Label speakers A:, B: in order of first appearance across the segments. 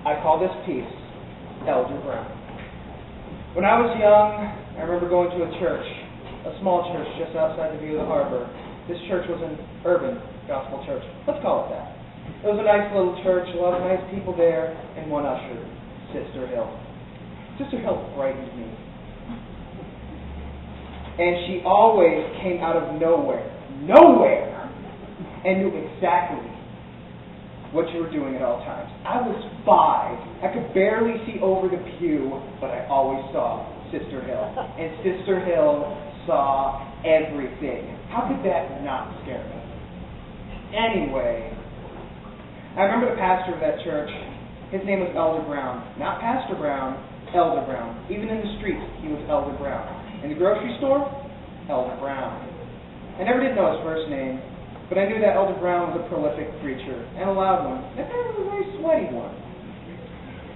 A: I call this piece Elder Brown. When I was young, I remember going to a church, a small church just outside the view of the harbor. This church was an urban gospel church. Let's call it that. It was a nice little church, a lot of nice people there, and one usher, Sister Hill. Sister Hill frightened me. And she always came out of nowhere, and knew exactly what you were doing at all times. I was 5. I could barely see over the pew, but I always saw Sister Hill. And Sister Hill saw everything. How could that not scare me? Anyway, I remember the pastor of that church. His name was Elder Brown. Not Pastor Brown, Elder Brown. Even in the streets, he was Elder Brown. In the grocery store, Elder Brown. I never did know his first name, but I knew that Elder Brown was a prolific preacher, and a loud one, and a very sweaty one.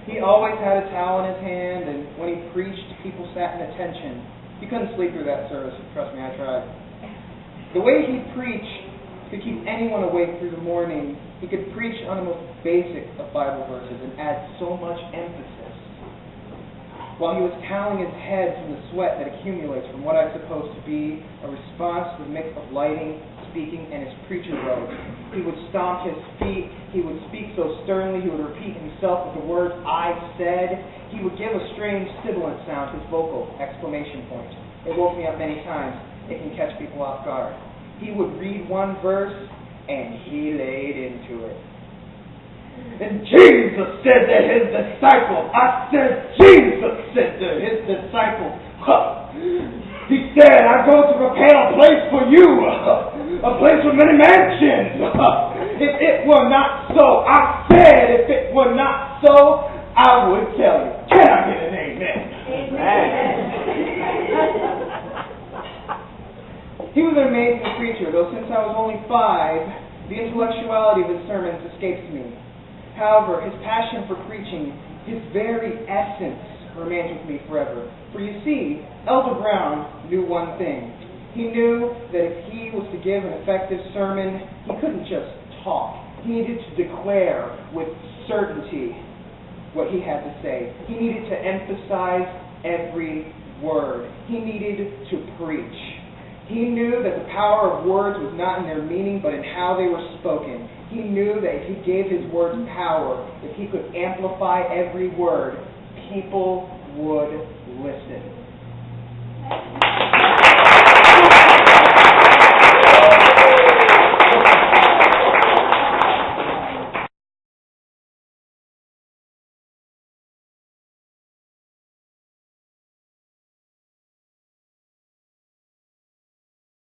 A: He always had a towel in his hand, and when he preached, people sat in attention. You couldn't sleep through that service, trust me, I tried. The way he preached could keep anyone awake through the morning. He could preach on the most basic of Bible verses and add so much emphasis, while he was toweling his head from the sweat that accumulates from what I suppose to be a response to the mix of lighting, speaking, and his preacher robes. He would stomp his feet. He would speak so sternly. He would repeat himself with the words, "I said." He would give a strange sibilant sound, his vocal exclamation point. It woke me up many times. It can catch people off guard. He would read one verse, and he laid into it. And Jesus said to his disciples, I said, Jesus said to his disciples, he said, I go to prepare a place for you, a place with many mansions. If it were not so, I said, if it were not so, I would tell you. Can I get an amen? Amen. He was an amazing preacher, though since I was only 5, the intellectuality of his sermons escapes me. However, his passion for preaching, his very essence, remains with me forever. For you see, Elder Brown knew one thing. He knew that if he was to give an effective sermon, he couldn't just talk. He needed to declare with certainty what he had to say. He needed to emphasize every word. He needed to preach. He knew that the power of words was not in their meaning, but in how they were spoken. He knew that if he gave his words power, if he could amplify every word, people would listen.